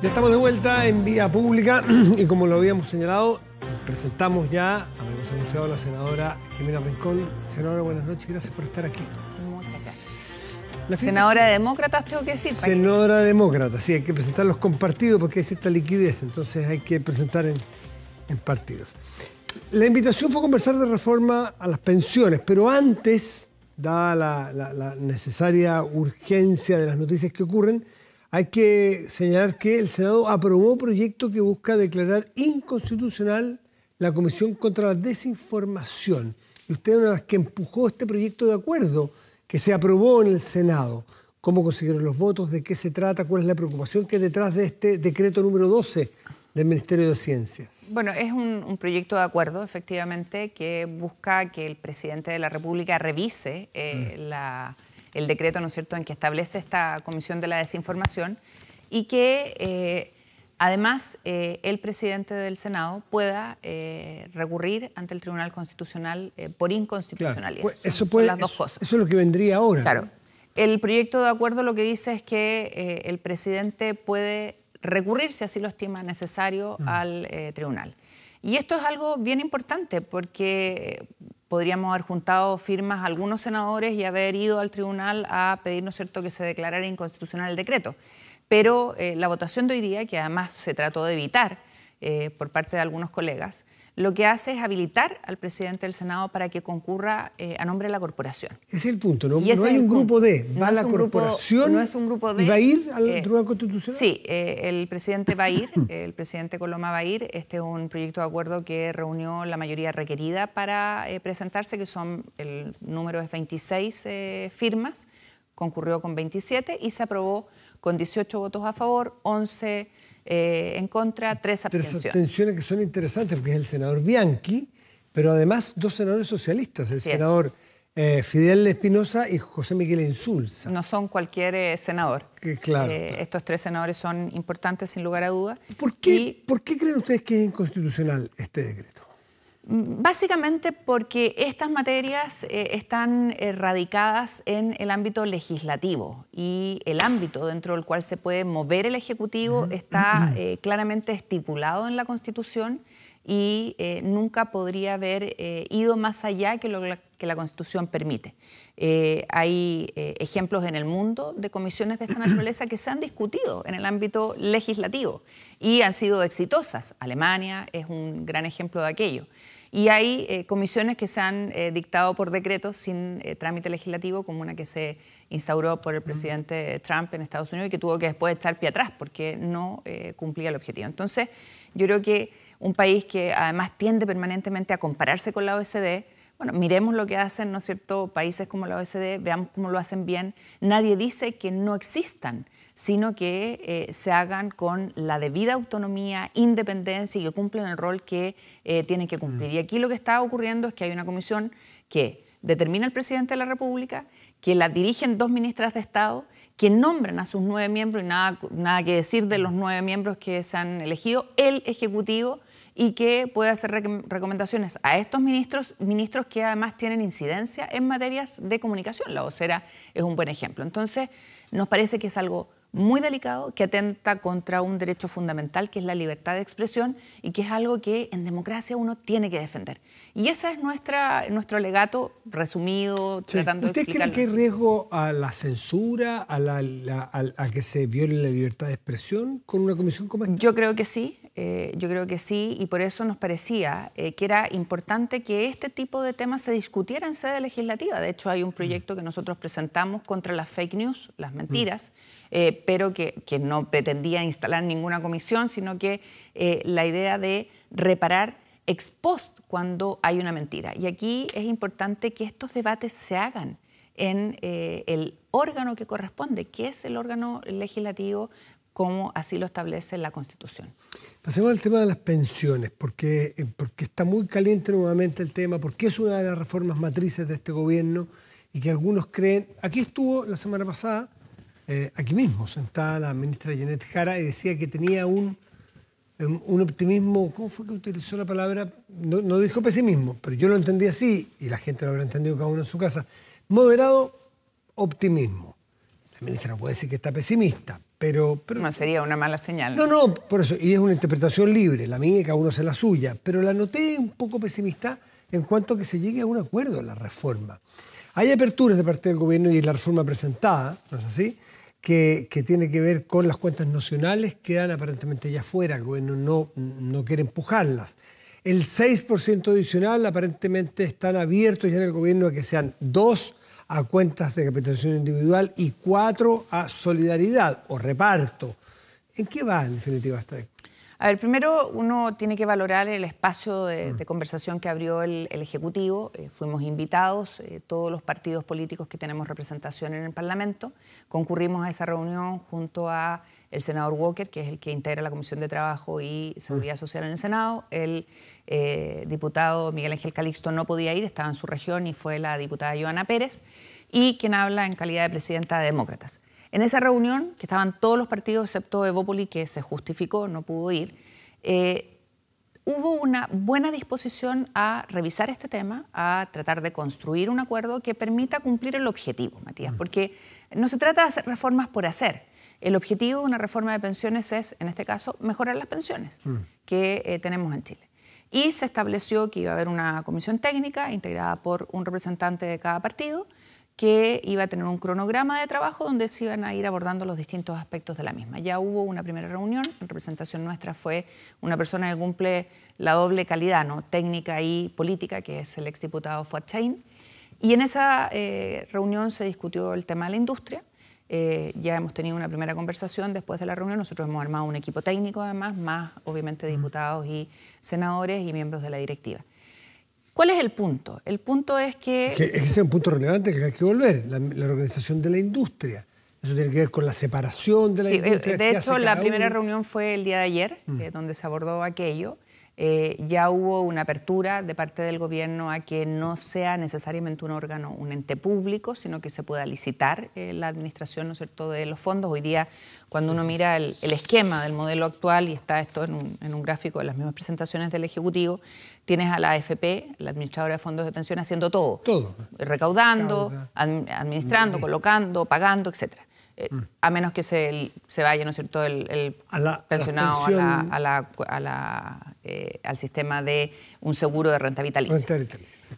Ya estamos de vuelta en vía pública y como lo habíamos señalado, presentamos ya, habíamos anunciado a la senadora Jimena Rincón. Senadora, buenas noches, gracias por estar aquí. Muchas gracias. Senadora de demócratas, tengo que decir. Senadora demócrata, sí, hay que presentarlos compartidos porque hay cierta liquidez, entonces hay que presentar en partidos. La invitación fue conversar de reforma a las pensiones, pero antes, dada la necesaria urgencia de las noticias que ocurren, hay que señalar que el Senado aprobó un proyecto que busca declarar inconstitucional la Comisión contra la Desinformación. Y usted es una de las que empujó este proyecto de acuerdo que se aprobó en el Senado. ¿Cómo consiguieron los votos? ¿De qué se trata? ¿Cuál es la preocupación que hay detrás de este decreto número 12 del Ministerio de Ciencias? Bueno, es un proyecto de acuerdo, efectivamente, que busca que el presidente de la República revise el decreto, ¿no es cierto?, en que establece esta Comisión de la Desinformación y que además el presidente del Senado pueda recurrir ante el Tribunal Constitucional por inconstitucionalidad. Claro, pues son las dos cosas. Eso es lo que vendría ahora. Claro. ¿No? El proyecto de acuerdo lo que dice es que el presidente puede recurrir, si así lo estima necesario, al tribunal. Y esto es algo bien importante porque podríamos haber juntado firmas a algunos senadores y haber ido al tribunal a pedir, ¿no es cierto?, que se declarara inconstitucional el decreto. Pero la votación de hoy día, que además se trató de evitar por parte de algunos colegas, lo que hace es habilitar al presidente del Senado para que concurra a nombre de la corporación. Ese es el punto, ¿no? No hay un grupo D, va la corporación no es un grupo D. ¿Y va a ir al Tribunal Constitucional? Sí, el presidente va a ir, el presidente Coloma va a ir. Este es un proyecto de acuerdo que reunió la mayoría requerida para presentarse, que son, el número es 26 firmas, concurrió con 27 y se aprobó con 18 votos a favor, 11 en contra, 3 abstenciones. 3 abstenciones que son interesantes porque es el senador Bianchi, pero además 2 senadores socialistas, el senador Fidel Espinosa y José Miguel Insulza. No son cualquier senador. Claro. Estos 3 senadores son importantes sin lugar a dudas. ¿Por qué creen ustedes que es inconstitucional este decreto? Básicamente porque estas materias están radicadas en el ámbito legislativo y el ámbito dentro del cual se puede mover el Ejecutivo está claramente estipulado en la Constitución y nunca podría haber ido más allá que lo que la Constitución permite. Hay ejemplos en el mundo de comisiones de esta naturaleza que se han discutido en el ámbito legislativo y han sido exitosas. Alemania es un gran ejemplo de aquello. Y hay comisiones que se han dictado por decretos sin trámite legislativo, como una que se instauró por el presidente Trump en Estados Unidos y que tuvo que después echar pie atrás porque no cumplía el objetivo. Entonces, yo creo que un país que además tiende permanentemente a compararse con la OECD, bueno, miremos lo que hacen, ¿no es cierto?, países como la OECD, veamos cómo lo hacen bien. Nadie dice que no existan, sino que se hagan con la debida autonomía, independencia y que cumplen el rol que tienen que cumplir. Y aquí lo que está ocurriendo es que hay una comisión que determina el presidente de la República, que la dirigen 2 ministras de Estado, que nombran a sus 9 miembros y nada que decir de los 9 miembros que se han elegido, el Ejecutivo, y que puede hacer recomendaciones a estos ministros que además tienen incidencia en materias de comunicación. La vocera es un buen ejemplo. Entonces, nos parece que es algo muy delicado, que atenta contra un derecho fundamental, que es la libertad de expresión, y que es algo que en democracia uno tiene que defender. Y ese es nuestro alegato resumido, tratando de explicarlo. ¿Usted cree que hay riesgo a la censura, a que se viole la libertad de expresión con una comisión como esta? Yo creo que sí. Y por eso nos parecía que era importante que este tipo de temas se discutiera en sede legislativa. De hecho, hay un proyecto que nosotros presentamos contra las fake news, las mentiras, pero que no pretendía instalar ninguna comisión, sino que la idea de reparar ex post cuando hay una mentira. Y aquí es importante que estos debates se hagan en el órgano que corresponde, que es el órgano legislativo, como así lo establece la Constitución. Pasemos al tema de las pensiones, porque está muy caliente nuevamente el tema, porque es una de las reformas matrices de este gobierno y que algunos creen... Aquí estuvo la semana pasada, aquí mismo, sentada la ministra Janet Jara y decía que tenía un optimismo, ¿cómo fue que utilizó la palabra? No dijo pesimismo, pero yo lo entendí así, y la gente lo habrá entendido cada uno en su casa. Moderado optimismo. La ministra no puede decir que está pesimista, pero no sería una mala señal. No, por eso, y es una interpretación libre, la mía, cada uno hace la suya, pero la noté un poco pesimista en cuanto a que se llegue a un acuerdo en la reforma. Hay aperturas de parte del gobierno y en la reforma presentada, ¿no es así?, que tiene que ver con las cuentas nacionales, quedan aparentemente ya fuera, el gobierno no quiere empujarlas. El 6% adicional aparentemente están abiertos ya en el gobierno a que sean 2 a cuentas de capitalización individual y 4 a solidaridad o reparto. ¿En qué va, en definitiva, esta? A ver, primero uno tiene que valorar el espacio de conversación que abrió el Ejecutivo. Fuimos invitados, todos los partidos políticos que tenemos representación en el Parlamento. Concurrimos a esa reunión junto a el senador Walker, que es el que integra la Comisión de Trabajo y Seguridad Social en el Senado. El diputado Miguel Ángel Calixto no podía ir, estaba en su región, y fue la diputada Joana Pérez, y quien habla en calidad de presidenta de Demócratas. En esa reunión, que estaban todos los partidos excepto Evópoli, que se justificó, no pudo ir, hubo una buena disposición a revisar este tema, a tratar de construir un acuerdo que permita cumplir el objetivo, Matías, porque no se trata de hacer reformas por hacer. El objetivo de una reforma de pensiones es, en este caso, mejorar las pensiones que tenemos en Chile. Y se estableció que iba a haber una comisión técnica integrada por un representante de cada partido, que iba a tener un cronograma de trabajo donde se iban a ir abordando los distintos aspectos de la misma. Ya hubo una primera reunión, en representación nuestra fue una persona que cumple la doble calidad, ¿no?, técnica y política, que es el exdiputado Fuad Chahín, y en esa reunión se discutió el tema de la industria. Ya hemos tenido una primera conversación después de la reunión. Nosotros hemos armado un equipo técnico además, más obviamente diputados y senadores y miembros de la directiva. ¿Cuál es el punto? El punto es que... Ese es un punto relevante que hay que volver, la organización de la industria. Eso tiene que ver con la separación de la industria. De hecho, la primera reunión fue el día de ayer, donde se abordó aquello. Ya hubo una apertura de parte del gobierno a que no sea necesariamente un órgano, un ente público, sino que se pueda licitar la administración, ¿no es cierto?, de los fondos. Hoy día, cuando uno mira el esquema del modelo actual, y está esto en un gráfico de las mismas presentaciones del Ejecutivo, tienes a la AFP, la administradora de fondos de pensión, haciendo todo. Todo. Recaudando, administrando, colocando, pagando, etc. A menos que se vaya, ¿no es cierto?, el pensionado al sistema de un seguro de renta vitalicia.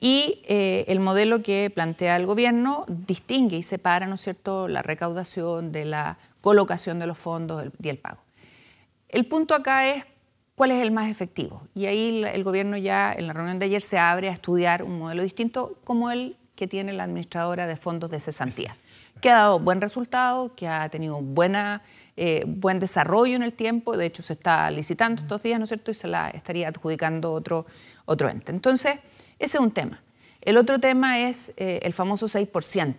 Y el modelo que plantea el gobierno distingue y separa, ¿no es cierto?, la recaudación de la colocación de los fondos y el pago. El punto acá es cuál es el más efectivo. Y ahí el gobierno ya en la reunión de ayer se abre a estudiar un modelo distinto como el que tiene la administradora de fondos de cesantía, que ha dado buen resultado, que ha tenido buen desarrollo en el tiempo. De hecho, se está licitando estos días, ¿no es cierto?, y se la estaría adjudicando otro ente. Entonces, ese es un tema. El otro tema es el famoso 6%.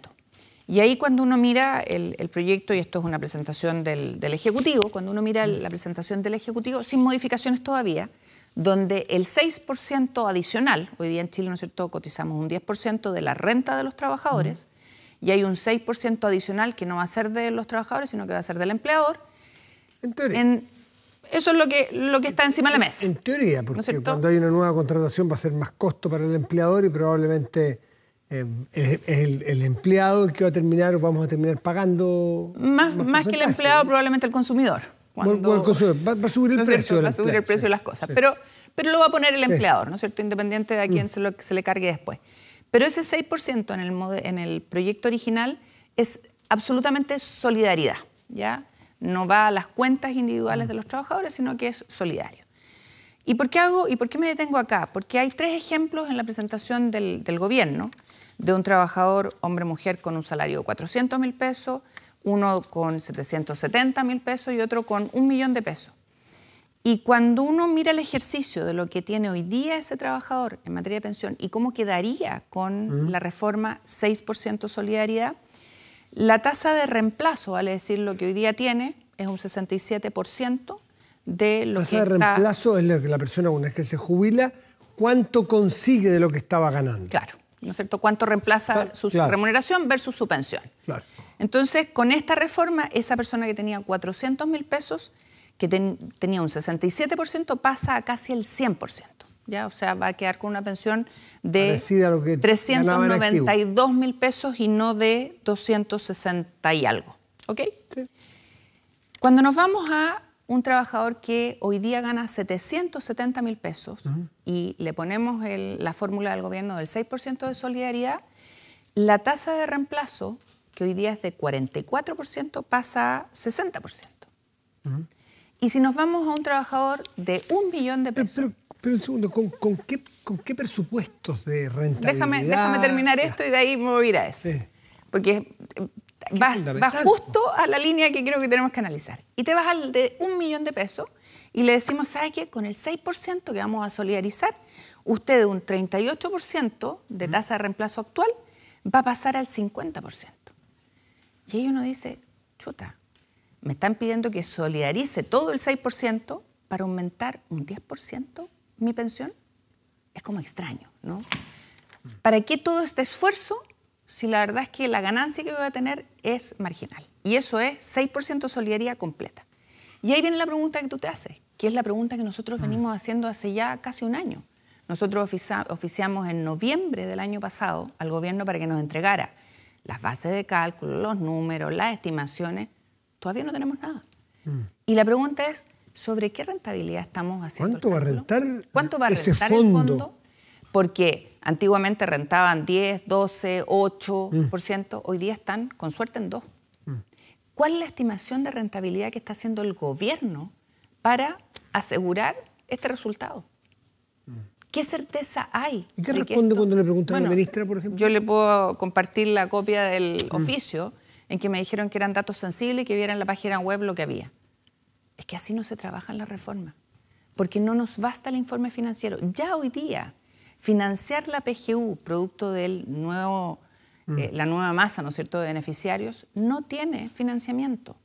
Y ahí cuando uno mira el proyecto, y esto es una presentación del Ejecutivo, cuando uno mira la presentación del Ejecutivo, sin modificaciones todavía, donde el 6% adicional, hoy día en Chile, ¿no es cierto?, cotizamos un 10% de la renta de los trabajadores, y hay un 6% adicional que no va a ser de los trabajadores, sino que va a ser del empleador. En teoría. Eso es lo que está encima de la mesa. En teoría, porque ¿no cuando hay una nueva contratación va a ser más costo para el empleador y probablemente es el empleado el que va a terminar, o vamos a terminar pagando más que el empleado, probablemente el consumidor. El consumidor. Va a subir el precio. Va a subir el precio de las cosas. Sí. Pero lo va a poner el empleador, ¿no es cierto?, independiente de a quién se le cargue después. Pero ese 6% en el proyecto original es absolutamente solidaridad, ¿ya? No va a las cuentas individuales de los trabajadores, sino que es solidario. ¿Y por qué me detengo acá? Porque hay 3 ejemplos en la presentación del gobierno de un trabajador, hombre-mujer, con un salario de 400.000 pesos, uno con 770.000 pesos y otro con 1 millón de pesos. Y cuando uno mira el ejercicio de lo que tiene hoy día ese trabajador en materia de pensión y cómo quedaría con la reforma 6% solidaridad, la tasa de reemplazo, vale decir, lo que hoy día tiene es un 67% de lo que está... La tasa de reemplazo es lo que la persona, una vez que se jubila, ¿cuánto consigue de lo que estaba ganando? Claro, ¿no es cierto? ¿Cuánto reemplaza su remuneración versus su pensión? Claro. Entonces, con esta reforma, esa persona que tenía 400.000 pesos, que tenía un 67%, pasa a casi el 100%. ¿Ya? O sea, va a quedar con una pensión de 392.000 pesos y no de 260 y algo. ¿Ok? Sí. Cuando nos vamos a un trabajador que hoy día gana 770.000 pesos y le ponemos la fórmula del gobierno del 6% de solidaridad, la tasa de reemplazo, que hoy día es de 44%, pasa a 60%. Y si nos vamos a un trabajador de 1 millón de pesos... Pero un segundo, ¿con qué presupuestos de rentabilidad? Déjame terminar esto y de ahí me voy a ir a eso. Sí. Porque vas justo a la línea que creo que tenemos que analizar. Y te vas al de 1 millón de pesos y le decimos, ¿sabe qué? Con el 6% que vamos a solidarizar, usted de un 38% de tasa de reemplazo actual va a pasar al 50%. Y ahí uno dice, chuta, me están pidiendo que solidarice todo el 6% para aumentar un 10% mi pensión. Es como extraño, ¿no? ¿Para qué todo este esfuerzo si la verdad es que la ganancia que voy a tener es marginal? Y eso es 6% solidaridad completa. Y ahí viene la pregunta que tú te haces, que es la pregunta que nosotros venimos haciendo hace ya casi un año. Nosotros oficiamos en noviembre del año pasado al gobierno para que nos entregara las bases de cálculo, los números, las estimaciones. Todavía no tenemos nada. Y la pregunta es, ¿sobre qué rentabilidad estamos haciendo? ¿Cuánto va a rentar ese fondo? Porque antiguamente rentaban 10, 12, 8%, hoy día están con suerte en 2%. ¿Cuál es la estimación de rentabilidad que está haciendo el gobierno para asegurar este resultado? ¿Qué certeza hay? ¿Y qué responde cuando le preguntan a la ministra, por ejemplo? Yo le puedo compartir la copia del oficio en que me dijeron que eran datos sensibles y que vieran en la página web lo que había. Es que así no se trabaja en la reforma, porque no nos basta el informe financiero. Ya hoy día, financiar la PGU, producto del la nueva masa, ¿no es cierto?, de beneficiarios, no tiene financiamiento.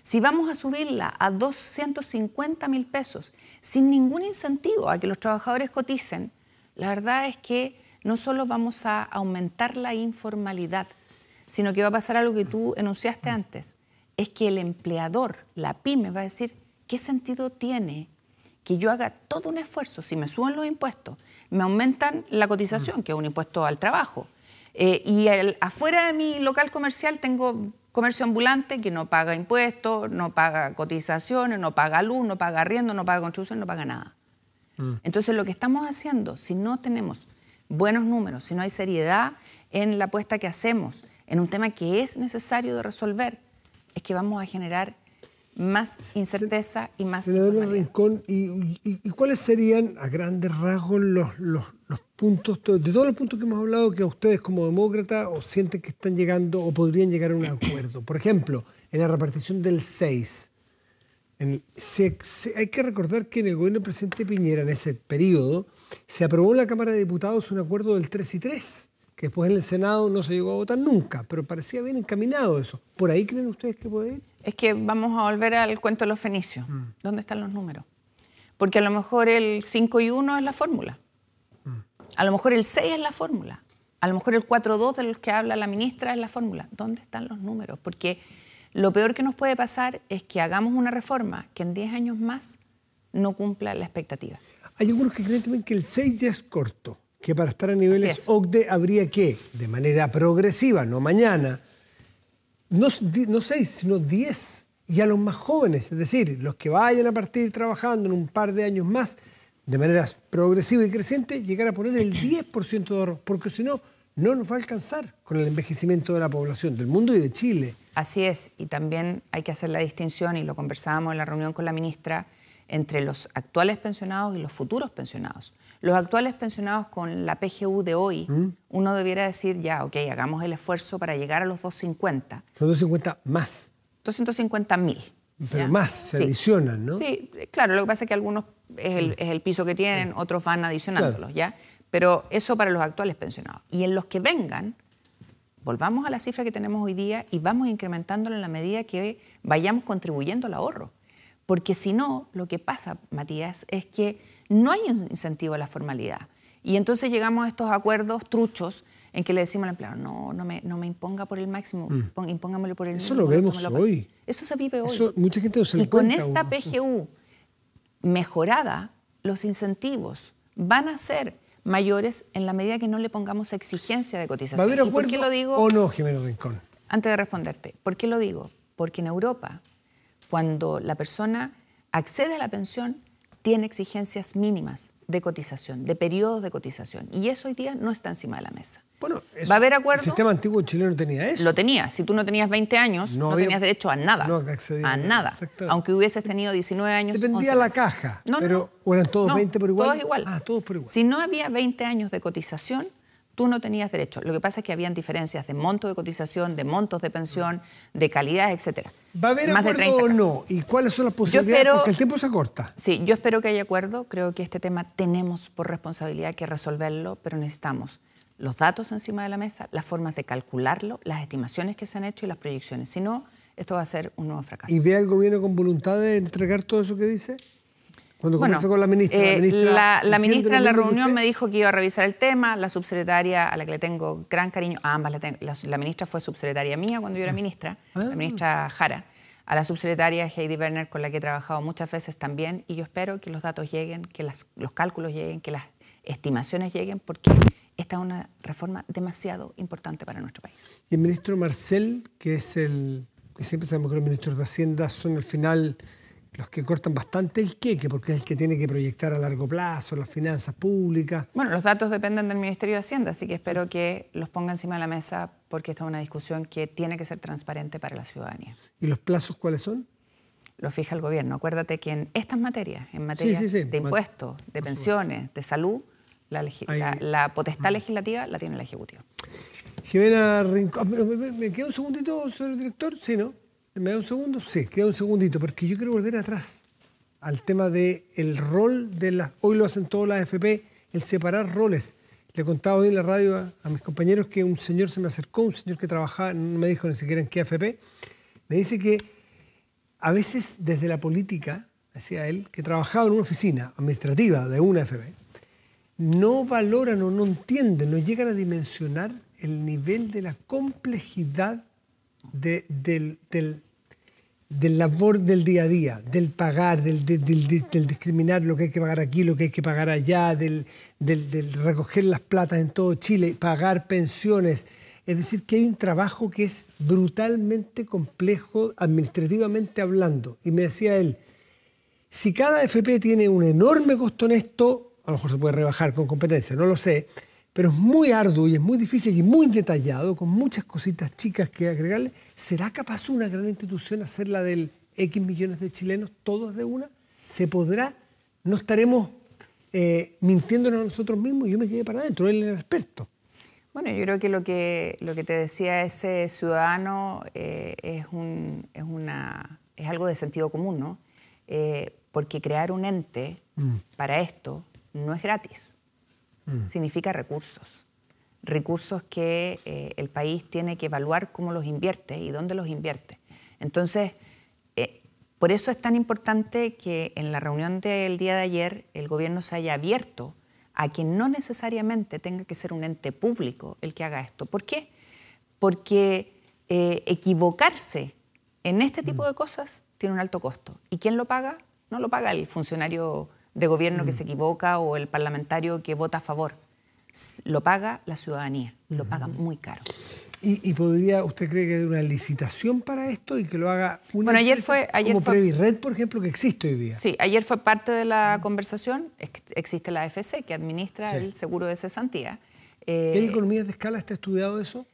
Si vamos a subirla a 250.000 pesos sin ningún incentivo a que los trabajadores coticen, la verdad es que no solo vamos a aumentar la informalidad, sino que va a pasar algo que tú enunciaste antes. Es que el empleador, la pyme, va a decir, ¿qué sentido tiene que yo haga todo un esfuerzo? Si me suben los impuestos, me aumentan la cotización, que es un impuesto al trabajo, y afuera de mi local comercial tengo comercio ambulante que no paga impuestos, no paga cotizaciones, no paga luz, no paga arriendo, no paga construcción, no paga nada. Entonces, lo que estamos haciendo, si no tenemos buenos números, si no hay seriedad en la apuesta que hacemos, en un tema que es necesario de resolver, es que vamos a generar más incerteza y más Senadora Rincón, ¿y cuáles serían a grandes rasgos los puntos, de todos los puntos que hemos hablado, que a ustedes como demócratas o sienten que están llegando o podrían llegar a un acuerdo? Por ejemplo, en la repartición del 6. Hay que recordar que en el gobierno del presidente Piñera, en ese periodo, se aprobó en la Cámara de Diputados un acuerdo del 3 y 3, que después en el Senado no se llegó a votar nunca, pero parecía bien encaminado eso. ¿Por ahí creen ustedes que puede ir? Es que vamos a volver al cuento de los fenicios. ¿Dónde están los números? Porque a lo mejor el 5 y 1 es la fórmula. A lo mejor el 6 es la fórmula. A lo mejor el 4-2 de los que habla la ministra es la fórmula. ¿Dónde están los números? Porque lo peor que nos puede pasar es que hagamos una reforma que en 10 años más no cumpla la expectativa. Hay algunos que creen también que el 6 ya es corto, que para estar a niveles OCDE habría que, de manera progresiva, no mañana, no 6, sino 10, y a los más jóvenes, es decir, los que vayan a partir trabajando en un par de años más, de manera progresiva y creciente, llegar a poner el 10% de ahorro, porque si no, no nos va a alcanzar con el envejecimiento de la población del mundo y de Chile. Así es, y también hay que hacer la distinción, y lo conversábamos en la reunión con la ministra, entre los actuales pensionados y los futuros pensionados. Los actuales pensionados con la PGU de hoy, uno debiera decir ya, ok, hagamos el esfuerzo para llegar a los 250. Son 250 más. 250.000. Pero ¿ya? más, se adicionan, ¿no? Sí, claro, lo que pasa es que algunos es el piso que tienen, otros van adicionándolos, ¿ya? Pero eso para los actuales pensionados. Y en los que vengan, volvamos a la cifra que tenemos hoy día y vamos incrementándolo en la medida que vayamos contribuyendo al ahorro. Porque si no, lo que pasa, Matías, es que no hay un incentivo a la formalidad. Y entonces llegamos a estos acuerdos truchos en que le decimos al empleado, no me imponga por el máximo, impóngamelo por el mínimo. Eso lo vemos hoy. Eso se vive hoy. Eso, mucha gente no se lo cuenta. Y con esta PGU mejorada, los incentivos van a ser mayores en la medida que no le pongamos exigencia de cotización. ¿Va a haber acuerdo lo digo, o no, Jimena Rincón? Antes de responderte, ¿por qué lo digo? Porque en Europa, cuando la persona accede a la pensión, tiene exigencias mínimas de cotización, de periodos de cotización. Y eso hoy día no está encima de la mesa. Bueno, ¿va a haber acuerdo? El sistema antiguo chileno tenía eso. Lo tenía. Si tú no tenías 20 años, no tenías derecho a nada. No accedía a nada. Aunque hubieses tenido 19 años. Dependía la caja. ¿O eran todos 20 por igual? Todos igual. Todos por igual. Si no había 20 años de cotización, tú no tenías derecho. Lo que pasa es que habían diferencias de monto de cotización, de montos de pensión, de calidad, etc. ¿Va a haber acuerdo o no? ¿Y cuáles son las posibilidades? Porque el tiempo se acorta. Sí, yo espero que haya acuerdo. Creo que este tema tenemos por responsabilidad que resolverlo, pero necesitamos los datos encima de la mesa, las formas de calcularlo, las estimaciones que se han hecho y las proyecciones. Si no, esto va a ser un nuevo fracaso. ¿Y ve al gobierno con voluntad de entregar todo eso que dice? Cuando conversó con la ministra. La ministra en la reunión me dijo que iba a revisar el tema. La subsecretaria, a la que le tengo gran cariño, a ambas la ministra fue subsecretaria mía cuando yo era ministra, la ministra Jara. A la subsecretaria Heidi Werner, con la que he trabajado muchas veces también. Y yo espero que los datos lleguen, que los cálculos lleguen, que las estimaciones lleguen, porque esta es una reforma demasiado importante para nuestro país. Y el ministro Marcel, que es que siempre sabemos que los ministros de Hacienda son al final los que cortan bastante el queque, porque es el que tiene que proyectar a largo plazo las finanzas públicas. Bueno, los datos dependen del Ministerio de Hacienda, así que espero que los ponga encima de la mesa, porque esta es una discusión que tiene que ser transparente para la ciudadanía. ¿Y los plazos cuáles son? Lo fija el gobierno. Acuérdate que en estas materias, en materias de impuestos, de pensiones, de salud, la potestad legislativa la tiene el Ejecutivo. Jimena Rincón, ¿me queda un segundito, señor director? Sí, ¿no? ¿Me da un segundo? Sí, queda un segundito, porque yo quiero volver atrás al tema del rol de las... Hoy lo hacen todas las AFP, el separar roles. Le contaba hoy en la radio a mis compañeros que un señor se me acercó, un señor que trabajaba, no me dijo ni siquiera en qué AFP, me dice que a veces desde la política, decía él, que trabajaba en una oficina administrativa de una AFP, no valoran o no entienden, no llegan a dimensionar el nivel de la complejidad del labor del día a día, del pagar, del discriminar lo que hay que pagar aquí, lo que hay que pagar allá, del recoger las platas en todo Chile, pagar pensiones. Es decir, que hay un trabajo que es brutalmente complejo administrativamente hablando. Y me decía él, si cada AFP tiene un enorme costo en esto, a lo mejor se puede rebajar con competencia, no lo sé, pero es muy arduo y es muy difícil y muy detallado, con muchas cositas chicas que agregarle. ¿Será capaz una gran institución hacer la del X millones de chilenos, todos de una? ¿Se podrá? ¿No estaremos mintiéndonos a nosotros mismos? Yo me quedé para adentro, él era experto. Bueno, yo creo que lo que te decía ese ciudadano es algo de sentido común, ¿no? Porque crear un ente para esto no es gratis. Significa recursos. Recursos que el país tiene que evaluar cómo los invierte y dónde los invierte. Entonces, por eso es tan importante que en la reunión del día de ayer el gobierno se haya abierto a que no necesariamente tenga que ser un ente público el que haga esto. ¿Por qué? Porque equivocarse en este tipo de cosas tiene un alto costo. ¿Y quién lo paga? No lo paga el funcionario de gobierno que se equivoca o el parlamentario que vota a favor. Lo paga la ciudadanía, lo paga muy caro. ¿Y podría, usted cree que hay una licitación para esto y que lo haga una empresa como Previred, por ejemplo, que existe hoy día? Sí, ayer fue parte de la conversación. Existe la AFC que administra el seguro de cesantía. ¿Hay economías de escala? ¿Está estudiado eso?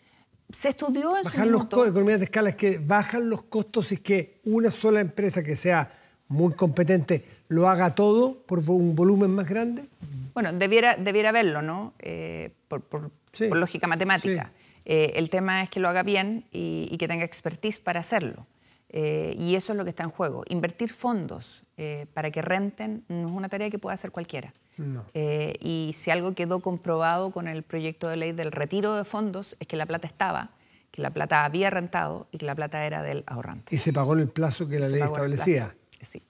Se estudió en su momento. Economías de escala es que bajan los costos y que una sola empresa que sea muy competente lo haga todo por un volumen más grande. Bueno, debiera haberlo, ¿no? Por lógica matemática. Sí. El tema es que lo haga bien y que tenga expertise para hacerlo. Y eso es lo que está en juego. Invertir fondos para que renten no es una tarea que pueda hacer cualquiera. No. Y si algo quedó comprobado con el proyecto de ley del retiro de fondos es que la plata estaba, que la plata había rentado y que la plata era del ahorrante. ¿Y se pagó en el plazo que la ley establecía? Sí.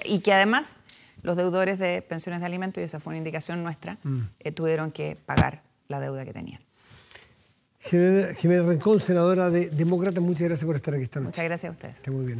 Y que además los deudores de pensiones de alimentos, y esa fue una indicación nuestra, tuvieron que pagar la deuda que tenían. Jimena Rincón, senadora de Demócratas, muchas gracias por estar aquí esta noche. Muchas gracias a ustedes. Está muy bien.